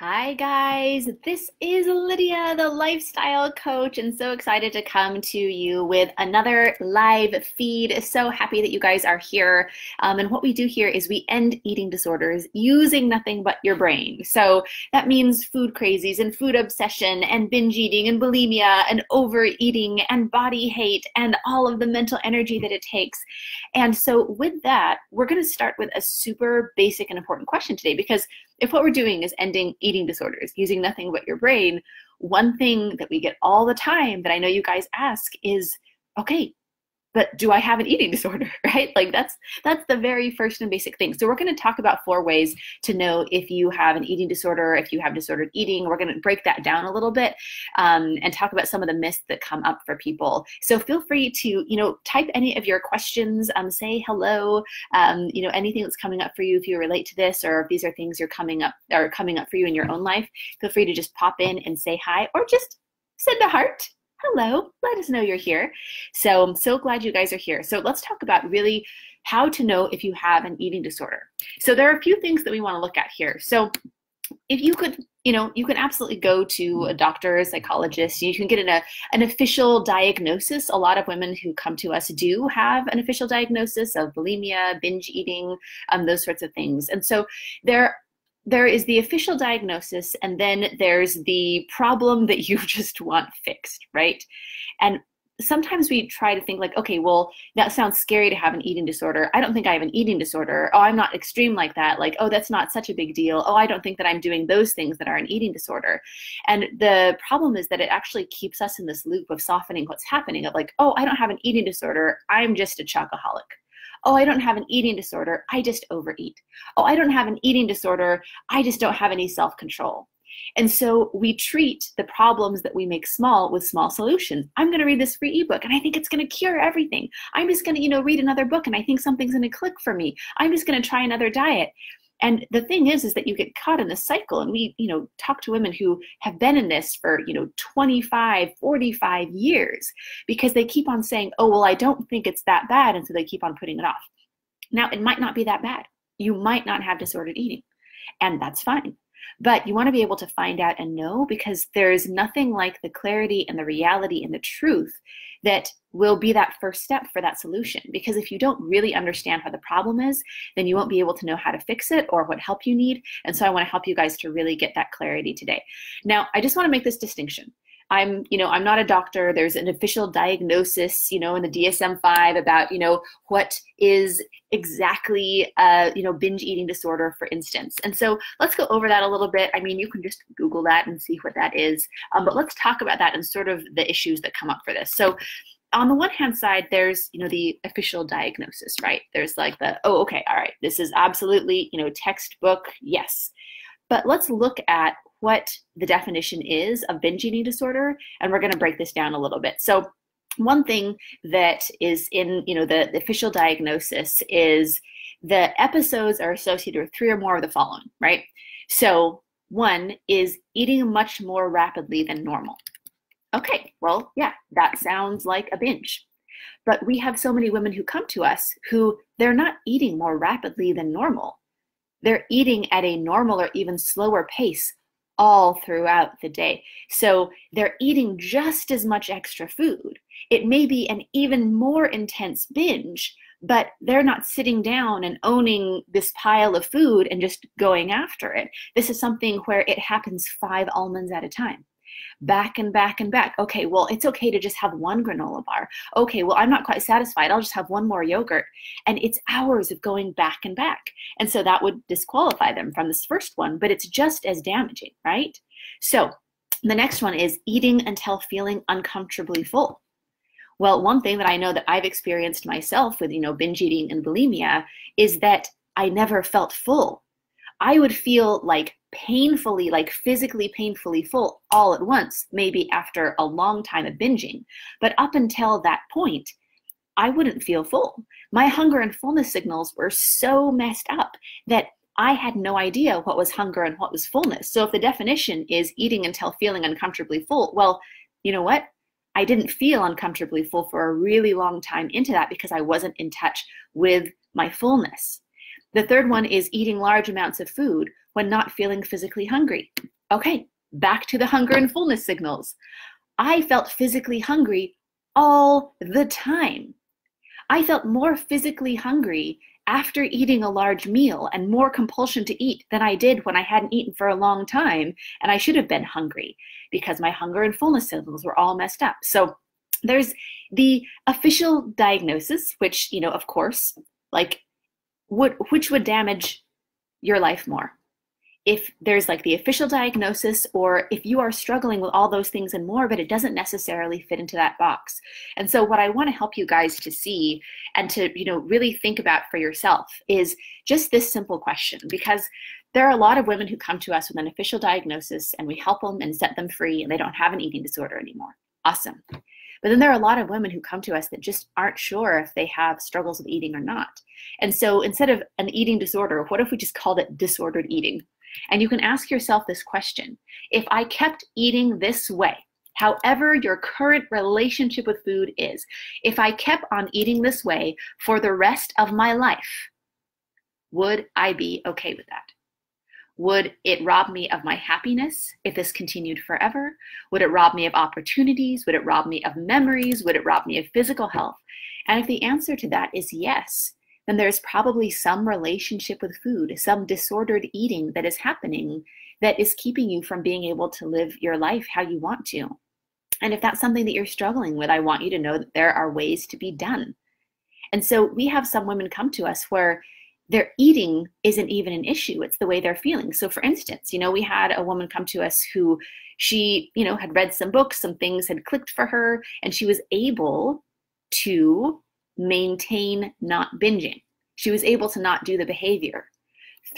Hi guys, this is Lydia, the lifestyle coach, and so excited to come to you with another live feed. So happy that you guys are here. And what we do here is we end eating disorders using nothing but your brain. So that means food crazies and food obsession and binge eating and bulimia and overeating and body hate and all of the mental energy that it takes. And so with that, we're going to start with a super basic and important question today, because if what we're doing is ending eating disorders using nothing but your brain, one thing that we get all the time that I know you guys ask is, okay, but do I have an eating disorder, right? Like that's the very first and basic thing. So we're going to talk about 4 ways to know if you have an eating disorder, if you have disordered eating. We're going to break that down a little bit and talk about some of the myths that come up for people. So feel free to, type any of your questions, say hello, anything that's coming up for you if you relate to this, or if these are things coming up for you in your own life. Feel free to just pop in and say hi, or just send a heart. Hello, let us know you're here. So I'm so glad you guys are here. So let's talk about really how to know if you have an eating disorder. So there are a few things that we want to look at here. So if you could, you can absolutely go to a doctor, a psychologist. You can get an official diagnosis. A lot of women who come to us do have an official diagnosis of bulimia, binge eating, those sorts of things. And so there is the official diagnosis, and then there's the problem that you just want fixed, right? And sometimes we try to think like, okay, well, that sounds scary to have an eating disorder. I don't think I have an eating disorder. Oh, I'm not extreme like that. Like, oh, that's not such a big deal. Oh, I don't think that I'm doing those things that are an eating disorder. And the problem is that it actually keeps us in this loop of softening what's happening, of like, oh, I don't have an eating disorder. I'm just a chocoholic. Oh, I don't have an eating disorder, I just overeat. Oh, I don't have an eating disorder, I just don't have any self-control. And so we treat the problems that we make small with small solutions. I'm going to read this free ebook and I think it's going to cure everything. I'm just going to, read another book and I think something's going to click for me. I'm just going to try another diet. And the thing is that you get caught in this cycle. And we, talk to women who have been in this for, 25, 45 years, because they keep on saying, oh, well, I don't think it's that bad. And so they keep on putting it off. Now, it might not be that bad. You might not have disordered eating, and that's fine. But you want to be able to find out and know, because there's nothing like the clarity and the reality and the truth that will be that first step for that solution. Because if you don't really understand what the problem is, then you won't be able to know how to fix it or what help you need. And so I want to help you guys to really get that clarity today. Now, I just want to make this distinction. I'm not a doctor. There's an official diagnosis, in the DSM-5 about, what is exactly, binge eating disorder, for instance. And so let's go over that a little bit. I mean, you can just Google that and see what that is. But let's talk about that and sort of the issues that come up for this. So on the one hand side, there's, the official diagnosis, right? There's like oh, okay, all right, this is absolutely, textbook, yes. But let's look at what the definition is of binge eating disorder, and we're going to break this down a little bit. So one thing that is in the official diagnosis is the episodes are associated with 3 or more of the following, right? So 1 is eating much more rapidly than normal. Okay, well, yeah, that sounds like a binge. But we have so many women who come to us who they're not eating more rapidly than normal. They're eating at a normal or even slower pace all throughout the day. So they're eating just as much extra food. It may be an even more intense binge, but they're not sitting down and owning this pile of food and just going after it. This is something where it happens 5 almonds at a time. Back and back and back. Okay, well, it's okay to just have 1 granola bar. Okay, well, I'm not quite satisfied. I'll just have 1 more yogurt. And it's hours of going back and back. And so that would disqualify them from this first one, but it's just as damaging, right? So the next one is eating until feeling uncomfortably full. Well, one thing that I know that I've experienced myself with, binge eating and bulimia is that I never felt full. I would feel like painfully, like physically painfully full all at once, maybe after a long time of binging. But up until that point, I wouldn't feel full. My hunger and fullness signals were so messed up that I had no idea what was hunger and what was fullness. So if the definition is eating until feeling uncomfortably full, well, you know what? I didn't feel uncomfortably full for a really long time into that because I wasn't in touch with my fullness. The third one is eating large amounts of food when not feeling physically hungry. Okay, back to the hunger and fullness signals. I felt physically hungry all the time. I felt more physically hungry after eating a large meal and more compulsion to eat than I did when I hadn't eaten for a long time and I should have been hungry because my hunger and fullness signals were all messed up. So there's the official diagnosis, which, of course, like which would damage your life more. If there's like the official diagnosis, or if you are struggling with all those things and more, but it doesn't necessarily fit into that box. And so what I want to help you guys to see and to, really think about for yourself is just this simple question, because there are a lot of women who come to us with an official diagnosis and we help them and set them free and they don't have an eating disorder anymore. Awesome. But then there are a lot of women who come to us that just aren't sure if they have struggles with eating or not. And so instead of an eating disorder, what if we just called it disordered eating? And you can ask yourself this question: if I kept eating this way, however your current relationship with food is, if I kept on eating this way for the rest of my life, would I be okay with that? Would it rob me of my happiness if this continued forever? Would it rob me of opportunities? Would it rob me of memories? Would it rob me of physical health? And if the answer to that is yes, then there's probably some relationship with food, some disordered eating that is happening that is keeping you from being able to live your life how you want to. And if that's something that you're struggling with, I want you to know that there are ways to be done. And so we have some women come to us where their eating isn't even an issue. It's the way they're feeling. So for instance, we had a woman come to us who she, had read some books, some things had clicked for her, and she was able to maintain not binging. She was able to not do the behavior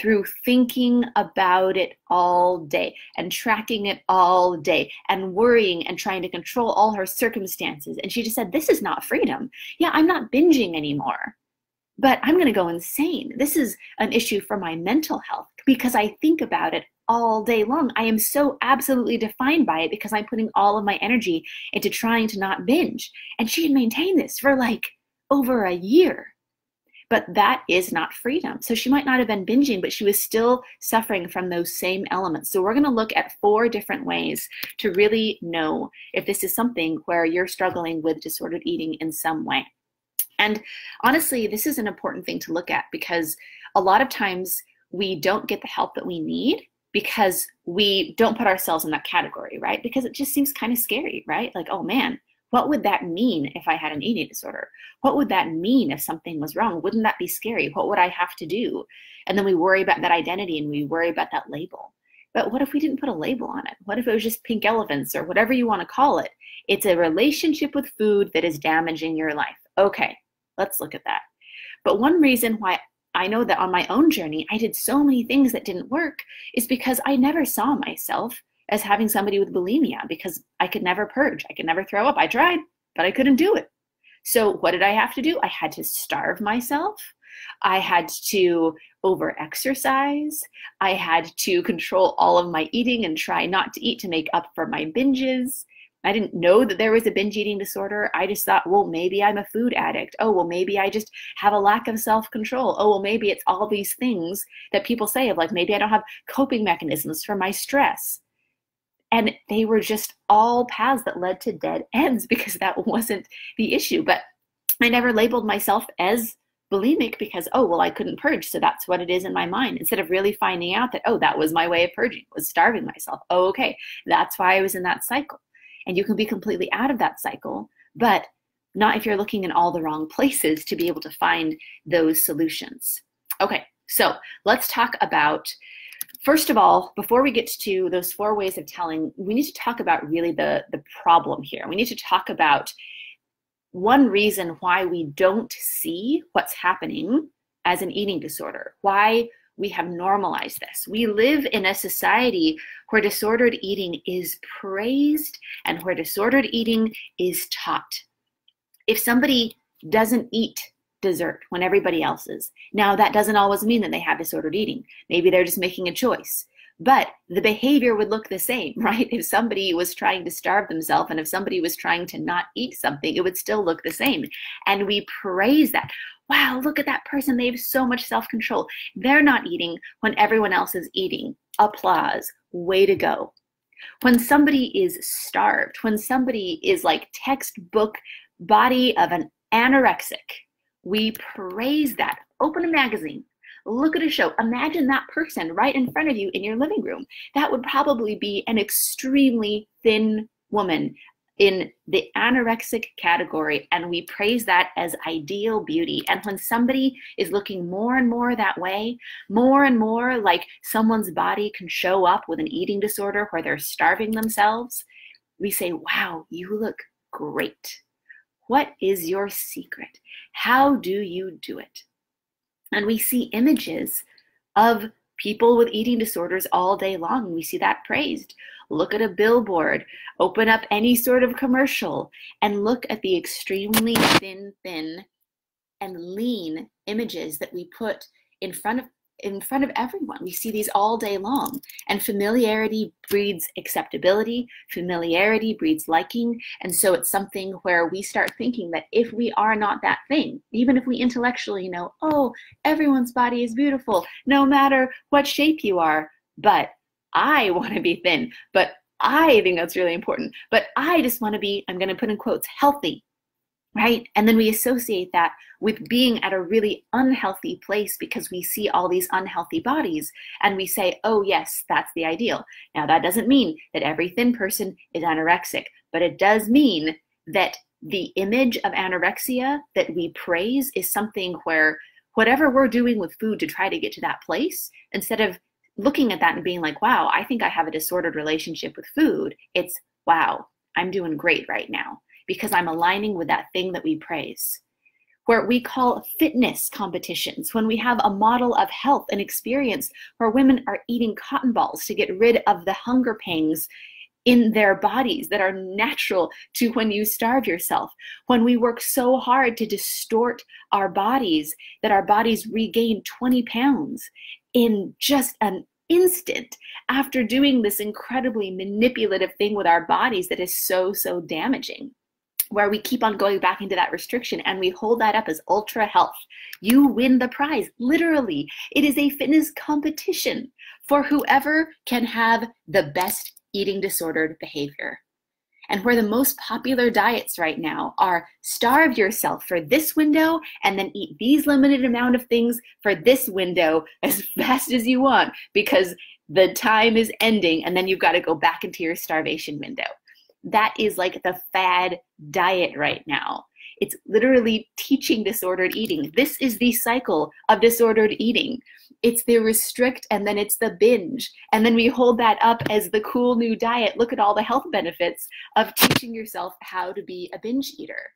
through thinking about it all day and tracking it all day and worrying and trying to control all her circumstances. And she just said, this is not freedom. Yeah, I'm not binging anymore, but I'm going to go insane. This is an issue for my mental health because I think about it all day long. I am so absolutely defined by it because I'm putting all of my energy into trying to not binge. And she had maintained this for like over a year. But that is not freedom. So she might not have been binging, but she was still suffering from those same elements. So we're going to look at 4 different ways to really know if this is something where you're struggling with disordered eating in some way. And honestly, this is an important thing to look at because a lot of times we don't get the help that we need because we don't put ourselves in that category, right? Because it just seems kind of scary, right? Like, oh man, what would that mean if I had an eating disorder? What would that mean if something was wrong? Wouldn't that be scary? What would I have to do? And then we worry about that identity and we worry about that label. But what if we didn't put a label on it? What if it was just pink elephants or whatever you want to call it? It's a relationship with food that is damaging your life. Okay, let's look at that. But one reason why I know that on my own journey, I did so many things that didn't work is because I never saw myself as having somebody with bulimia because I could never purge. I could never throw up. I tried, but I couldn't do it. So what did I have to do? I had to starve myself. I had to over-exercise. I had to control all of my eating and try not to eat to make up for my binges. I didn't know that there was a binge eating disorder. I just thought, well, maybe I'm a food addict. Oh, well, maybe I just have a lack of self-control. Oh, well, maybe it's all these things that people say of like, maybe I don't have coping mechanisms for my stress. And they were just all paths that led to dead ends because that wasn't the issue. But I never labeled myself as bulimic because, oh, well, I couldn't purge. So that's what it is in my mind. Instead of really finding out that, oh, that was my way of purging, was starving myself. Oh, okay. That's why I was in that cycle. And you can be completely out of that cycle, but not if you're looking in all the wrong places to be able to find those solutions. Okay, so let's talk about, first of all, before we get to those 4 ways of telling, we need to talk about really the problem here. We need to talk about one reason why we don't see what's happening as an eating disorder, why we have normalized this. We live in a society where disordered eating is praised and where disordered eating is taught. If somebody doesn't eat dessert when everybody else is, now that doesn't always mean that they have disordered eating. Maybe they're just making a choice. but the behavior would look the same, right? If somebody was trying to starve themselves and if somebody was trying to not eat something, it would still look the same. And we praise that. Wow, look at that person. They have so much self-control. They're not eating when everyone else is eating. Applause. Way to go. When somebody is starved, when somebody is like textbook body of an anorexic, we praise that. Open a magazine. Look at a show. Imagine that person right in front of you in your living room. That would probably be an extremely thin woman in the anorexic category, and we praise that as ideal beauty. And when somebody is looking more and more that way, more and more like someone's body can show up with an eating disorder where they're starving themselves, we say, wow, you look great. What is your secret? How do you do it? And we see images of people with eating disorders all day long. We see that praised. Look at a billboard, open up any sort of commercial, and look at the extremely thin and lean images that we put in front of everyone. We see these all day long. And familiarity breeds acceptability. Familiarity breeds liking. And so it's something where we start thinking that if we are not that thing, even if we intellectually know, oh, everyone's body is beautiful, no matter what shape you are, but I want to be thin, but I think that's really important, but I just want to be, I'm going to put in quotes, healthy, right? And then we associate that with being at a really unhealthy place because we see all these unhealthy bodies and we say, oh yes, that's the ideal. Now that doesn't mean that every thin person is anorexic, but it does mean that the image of anorexia that we praise is something where whatever we're doing with food to try to get to that place, instead of looking at that and being like, wow, I think I have a disordered relationship with food, it's, wow, I'm doing great right now because I'm aligning with that thing that we praise. Where we call fitness competitions, when we have a model of health and experience where women are eating cotton balls to get rid of the hunger pangs in their bodies that are natural to when you starve yourself. When we work so hard to distort our bodies that our bodies regain 20 pounds in just an instant after doing this incredibly manipulative thing with our bodies that is so, so damaging. Where we keep on going back into that restriction and we hold that up as ultra health. You win the prize, literally. It is a fitness competition for whoever can have the best eating disordered behavior. And where the most popular diets right now are starve yourself for this window and then eat these limited amount of things for this window as fast as you want because the time is ending and then you've got to go back into your starvation window. That is like the fad diet right now. It's literally teaching disordered eating. This is the cycle of disordered eating. It's the restrict and then it's the binge. And then we hold that up as the cool new diet. Look at all the health benefits of teaching yourself how to be a binge eater.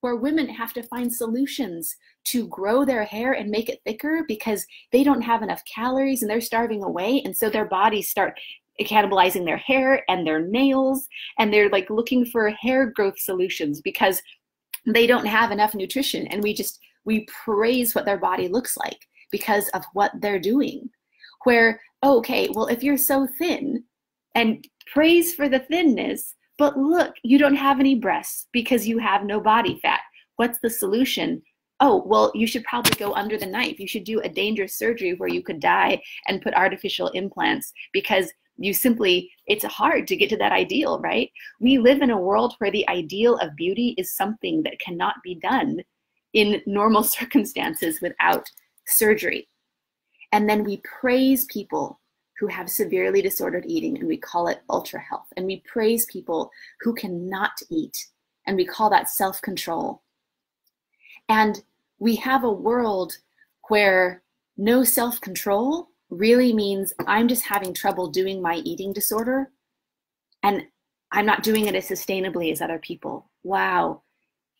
Where women have to find solutions to grow their hair and make it thicker because they don't have enough calories and they're starving away. And so their bodies start cannibalizing their hair and their nails. And they're like looking for hair growth solutions because they don't have enough nutrition. And we praise what their body looks like because of what they're doing. Where, okay, well, if you're so thin, and praise for the thinness, but look, you don't have any breasts because you have no body fat. What's the solution? Oh, well, you should probably go under the knife. You should do a dangerous surgery where you could die and put artificial implants because it's hard to get to that ideal, right? We live in a world where the ideal of beauty is something that cannot be done in normal circumstances without surgery. And then we praise people who have severely disordered eating and we call it ultra health. And we praise people who cannot eat and we call that self-control. And we have a world where no self-control really means I'm just having trouble doing my eating disorder and I'm not doing it as sustainably as other people. Wow.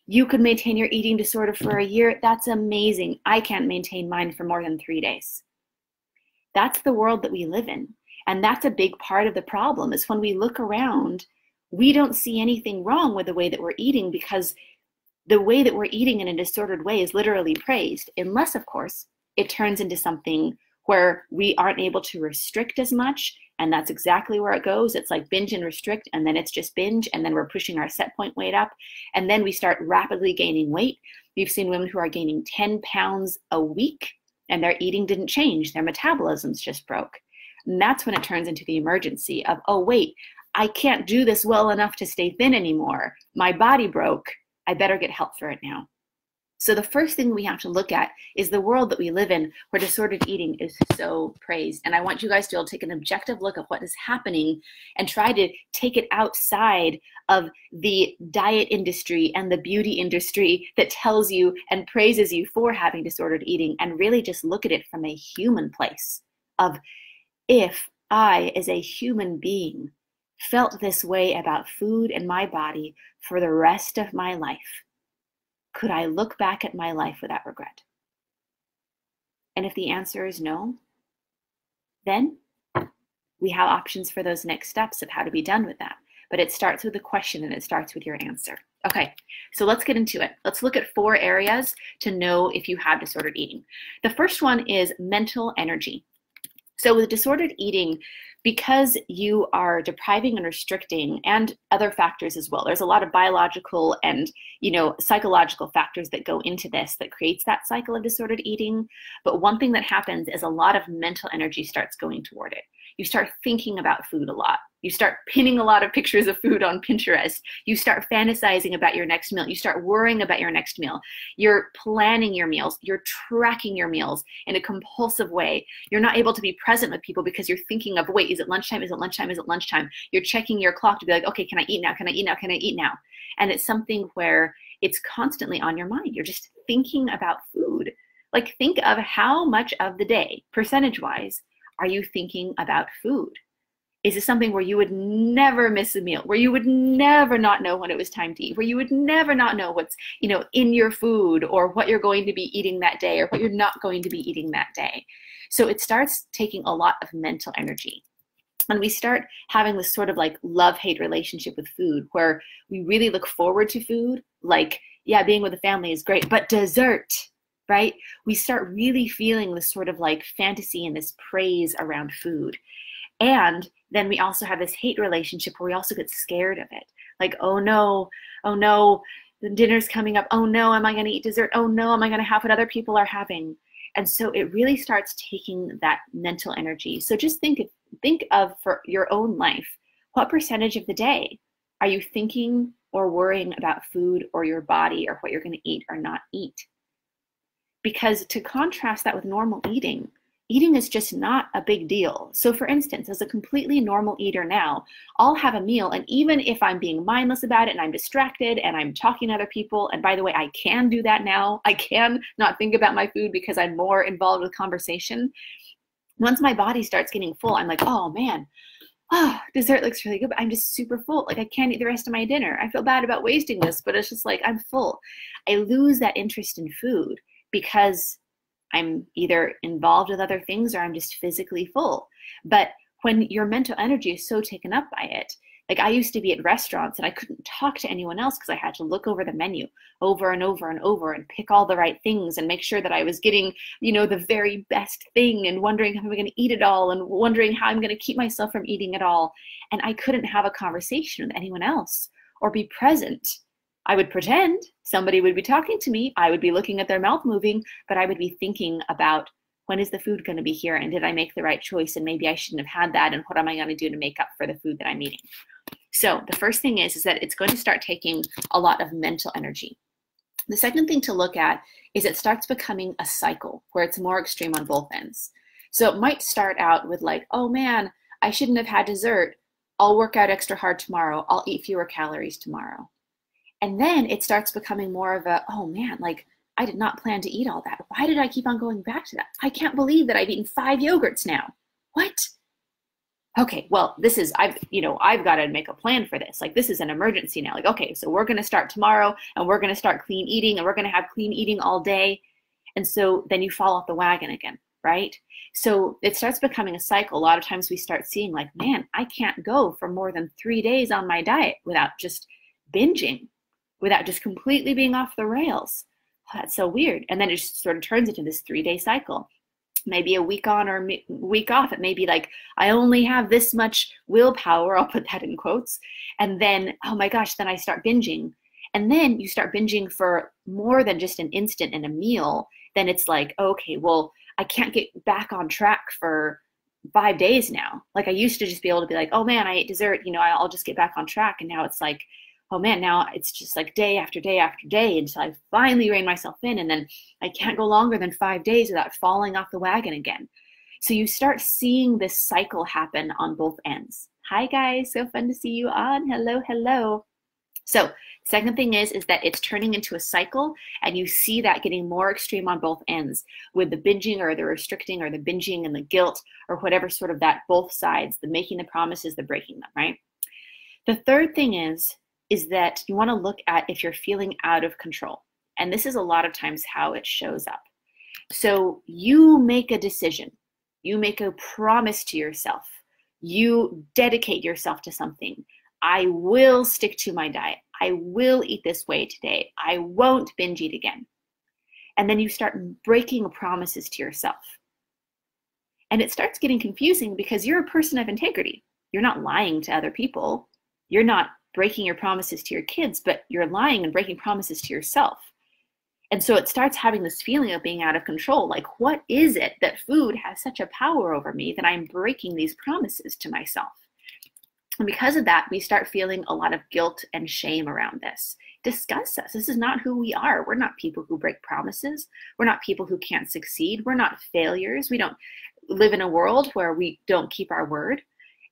You could maintain your eating disorder for a year. That's amazing. I can't maintain mine for more than 3 days. That's the world that we live in. And that's a big part of the problem is when we look around, we don't see anything wrong with the way that we're eating because the way that we're eating in a disordered way is literally praised, unless, of course, it turns into something where we aren't able to restrict as much. And that's exactly where it goes. It's like binge and restrict, and then it's just binge, and then we're pushing our set point weight up, and then we start rapidly gaining weight. We've seen women who are gaining 10 pounds a week, and their eating didn't change. Their metabolisms just broke. And that's when it turns into the emergency of, oh, wait, I can't do this well enough to stay thin anymore. My body broke. I better get help for it now. So the first thing we have to look at is the world that we live in, where disordered eating is so praised. And I want you guys to all take an objective look at what is happening and try to take it outside of the diet industry and the beauty industry that tells you and praises you for having disordered eating, and really just look at it from a human place of, if I, as a human being, felt this way about food and my body for the rest of my life, could I look back at my life without regret? And if the answer is no, then we have options for those next steps of how to be done with that. But it starts with a question and it starts with your answer. Okay, so let's get into it. Let's look at 4 areas to know if you have disordered eating. The first one is mental energy. So with disordered eating, because you are depriving and restricting, and other factors as well, there's a lot of biological and psychological factors that go into this that creates that cycle of disordered eating. But one thing that happens is a lot of mental energy starts going toward it. You start thinking about food a lot. You start pinning a lot of pictures of food on Pinterest. You start fantasizing about your next meal. You start worrying about your next meal. You're planning your meals. You're tracking your meals in a compulsive way. You're not able to be present with people because you're thinking of, wait, is it lunchtime? Is it lunchtime? Is it lunchtime? You're checking your clock to be like, okay, can I eat now? Can I eat now? Can I eat now? And it's something where it's constantly on your mind. You're just thinking about food. Like, think of how much of the day, percentage-wise, are you thinking about food? Is this something where you would never miss a meal, where you would never not know when it was time to eat, where you would never not know what's, in your food, or what you're going to be eating that day, or what you're not going to be eating that day? So it starts taking a lot of mental energy. And we start having this sort of like love-hate relationship with food, where we really look forward to food. Like, yeah, being with the family is great, but dessert, right? We start really feeling this sort of like fantasy and this praise around food. And then we also have this hate relationship where we also get scared of it. Like, oh no, the dinner's coming up. Oh no, am I going to eat dessert? Oh no, am I going to have what other people are having? And so it really starts taking that mental energy. So just think of, for your own life, what percentage of the day are you thinking or worrying about food or your body or what you're going to eat or not eat? Because to contrast that with normal eating, eating is just not a big deal. So for instance, as a completely normal eater now, I'll have a meal, and even if I'm being mindless about it and I'm distracted and I'm talking to other people, and by the way, I can do that now. I can not think about my food because I'm more involved with conversation. Once my body starts getting full, I'm like, oh man, dessert looks really good, but I'm just super full. Like, I can't eat the rest of my dinner. I feel bad about wasting this, but it's just like, I'm full. I lose that interest in food because I'm either involved with other things or I'm just physically full. But when your mental energy is so taken up by it, like, I used to be at restaurants and I couldn't talk to anyone else because I had to look over the menu over and over and over and pick all the right things and make sure that I was getting, the very best thing, and wondering how I'm going to eat it all, and wondering how I'm going to keep myself from eating it all. And I couldn't have a conversation with anyone else or be present. I would pretend somebody would be talking to me. I would be looking at their mouth moving, but I would be thinking about, when is the food going to be here? And did I make the right choice? And maybe I shouldn't have had that. And what am I going to do to make up for the food that I'm eating? So the first thing is that it's going to start taking a lot of mental energy. The second thing to look at is it starts becoming a cycle where it's more extreme on both ends. So it might start out with like, oh man, I shouldn't have had dessert. I'll work out extra hard tomorrow. I'll eat fewer calories tomorrow. And then it starts becoming more of a, oh man, like, I did not plan to eat all that. Why did I keep on going back to that? I can't believe that I've eaten 5 yogurts now. What? Okay, well, this is, I've got to make a plan for this. Like, this is an emergency now. Like, okay, so we're going to start tomorrow and we're going to start clean eating and we're going to have clean eating all day. And so then you fall off the wagon again, right? So it starts becoming a cycle. A lot of times we start seeing like, man, I can't go for more than 3 days on my diet without just binging, without just completely being off the rails. Oh, that's so weird. And then it just sort of turns into this 3-day cycle. maybe a week on or week off. It may be like, I only have this much willpower, I'll put that in quotes. And then, oh my gosh, then I start binging. And then you start binging for more than just an instant in a meal. Then it's like, okay, well, I can't get back on track for 5 days now. Like I used to just be able to be like, oh man, I ate dessert, I'll just get back on track. And now it's like, oh man, now it's just like day after day after day until I finally rein myself in. And then I can't go longer than 5 days without falling off the wagon again. So you start seeing this cycle happen on both ends. Hi guys, so fun to see you on. Hello, hello. So second thing is that it's turning into a cycle, and you see that getting more extreme on both ends with the binging or the restricting or the binging and the guilt or whatever sort of that, both sides, the making the promises, the breaking them, right? The third thing is that you want to look at if you're feeling out of control. And this is a lot of times how it shows up. So you make a decision, you make a promise to yourself, you dedicate yourself to something. I will stick to my diet. I will eat this way today. I won't binge eat again. And then you start breaking promises to yourself. And it starts getting confusing because you're a person of integrity. You're not lying to other people. You're not breaking your promises to your kids, but you're lying and breaking promises to yourself. And so it starts having this feeling of being out of control. Like, what is it that food has such a power over me that I'm breaking these promises to myself? And because of that, we start feeling a lot of guilt and shame around this. Discuss us. This is not who we are. We're not people who break promises. We're not people who can't succeed. We're not failures. We don't live in a world where we don't keep our word.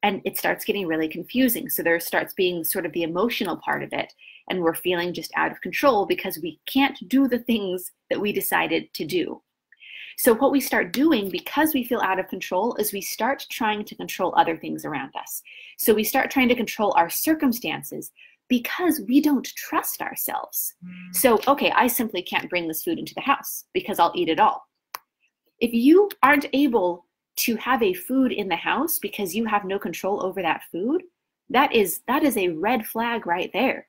And it starts getting really confusing. So there starts being sort of the emotional part of it. And we're feeling just out of control because we can't do the things that we decided to do. So what we start doing, because we feel out of control, is we start trying to control other things around us. So we start trying to control our circumstances because we don't trust ourselves. So, okay, I simply can't bring this food into the house because I'll eat it all. If you aren't able to have a food in the house because you have no control over that food, that is a red flag right there.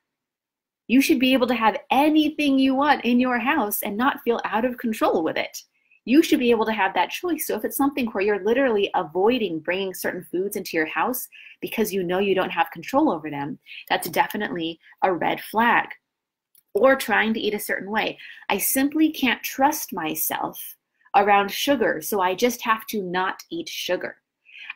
You should be able to have anything you want in your house and not feel out of control with it. You should be able to have that choice. So if it's something where you're literally avoiding bringing certain foods into your house because you know you don't have control over them, that's definitely a red flag. Or trying to eat a certain way. I simply can't trust myself around sugar, so I just have to not eat sugar.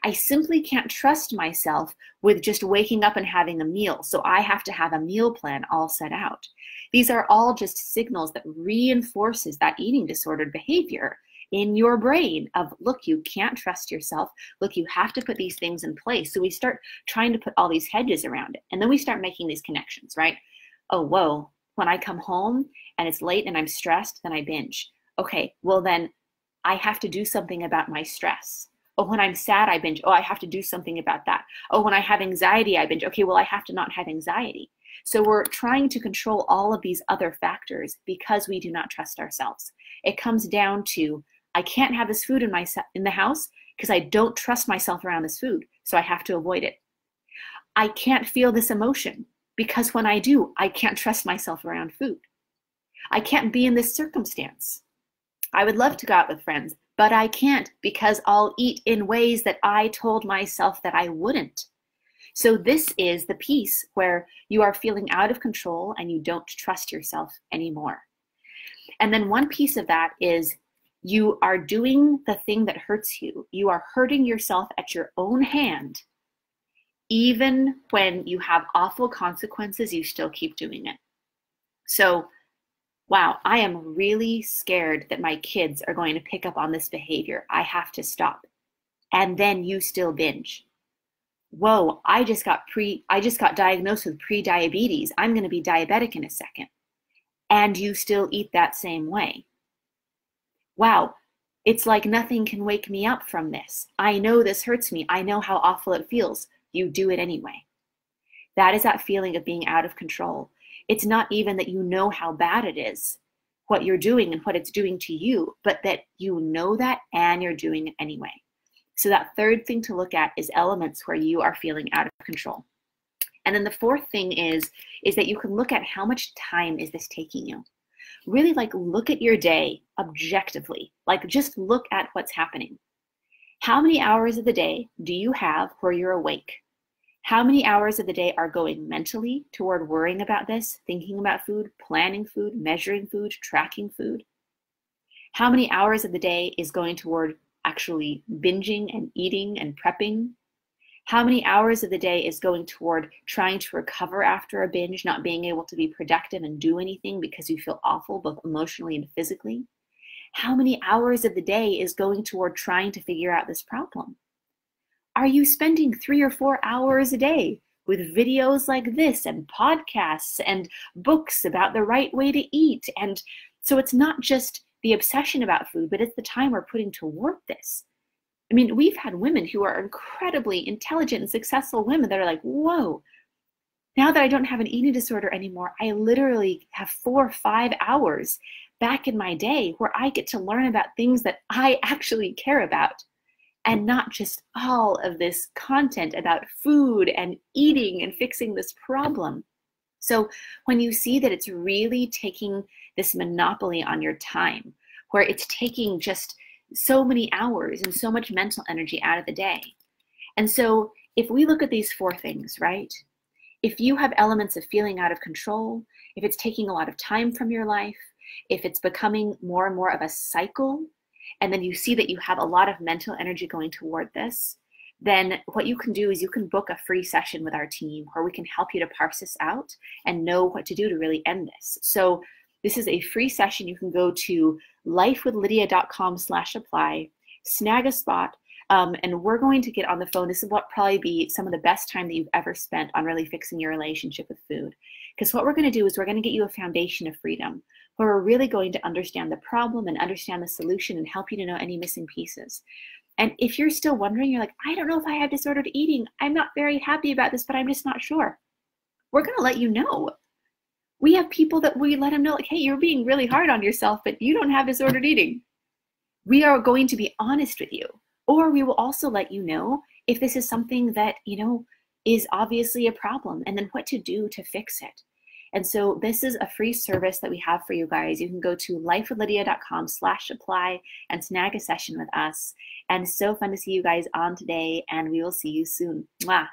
I simply can't trust myself with just waking up and having a meal, so I have to have a meal plan all set out. These are all just signals that reinforces that eating disordered behavior in your brain of, look, you can't trust yourself. Look, you have to put these things in place. So we start trying to put all these hedges around it. And then we start making these connections, right? Oh, whoa, when I come home and it's late and I'm stressed, then I binge. Okay, well then I have to do something about my stress. Oh, when I'm sad, I binge. Oh, I have to do something about that. Oh, when I have anxiety, I binge. Okay, well, I have to not have anxiety. So we're trying to control all of these other factors because we do not trust ourselves. It comes down to, I can't have this food in the house because I don't trust myself around this food, so I have to avoid it. I can't feel this emotion because when I do, I can't trust myself around food. I can't be in this circumstance. I would love to go out with friends, but I can't because I'll eat in ways that I told myself that I wouldn't. So this is the piece where you are feeling out of control and you don't trust yourself anymore. And then one piece of that is you are doing the thing that hurts you. You are hurting yourself at your own hand. Even when you have awful consequences, you still keep doing it. So, wow, I am really scared that my kids are going to pick up on this behavior. I have to stop. And then you still binge. Whoa, I just got diagnosed with pre-diabetes. I'm going to be diabetic in a second. And you still eat that same way. Wow, it's like nothing can wake me up from this. I know this hurts me. I know how awful it feels. You do it anyway. That is that feeling of being out of control. It's not even that you know how bad it is, what you're doing and what it's doing to you, but that you know that and you're doing it anyway. So that third thing to look at is elements where you are feeling out of control. And then the fourth thing is that you can look at how much time is this taking you. really like look at your day objectively, like just look at what's happening. How many hours of the day do you have where you're awake? How many hours of the day are going mentally toward worrying about this, thinking about food, planning food, measuring food, tracking food? How many hours of the day is going toward actually binging and eating and prepping? How many hours of the day is going toward trying to recover after a binge, not being able to be productive and do anything because you feel awful, both emotionally and physically? How many hours of the day is going toward trying to figure out this problem? Are you spending 3 or 4 hours a day with videos like this and podcasts and books about the right way to eat? And so it's not just the obsession about food, but it's the time we're putting toward this. I mean, we've had women who are incredibly intelligent and successful women that are like, whoa, now that I don't have an eating disorder anymore, I literally have 4 or 5 hours back in my day where I get to learn about things that I actually care about, and not just all of this content about food and eating and fixing this problem. So when you see that it's really taking this monopoly on your time, where it's taking just so many hours and so much mental energy out of the day. And so if we look at these 4 things, right? If you have elements of feeling out of control, if it's taking a lot of time from your life, if it's becoming more and more of a cycle, and then you see that you have a lot of mental energy going toward this, then what you can do is you can book a free session with our team where we can help you to parse this out and know what to do to really end this. So this is a free session. You can go to lifewithlydia.com/apply, snag a spot, and we're going to get on the phone. This is what probably be some of the best time that you've ever spent on really fixing your relationship with food. Because what we're going to do is we're going to get you a foundation of freedom where we're really going to understand the problem and understand the solution and help you to know any missing pieces. And if you're still wondering, you're like, I don't know if I have disordered eating. I'm not very happy about this, but I'm just not sure. We're going to let you know. We have people that we let them know, like, hey, you're being really hard on yourself, but you don't have disordered eating. We are going to be honest with you. Or we will also let you know if this is something that, is obviously a problem, and then what to do to fix it. And so this is a free service that we have for you guys. You can go to lifewithlydia.com/apply and snag a session with us. And so fun to see you guys on today, and we will see you soon. Mwah.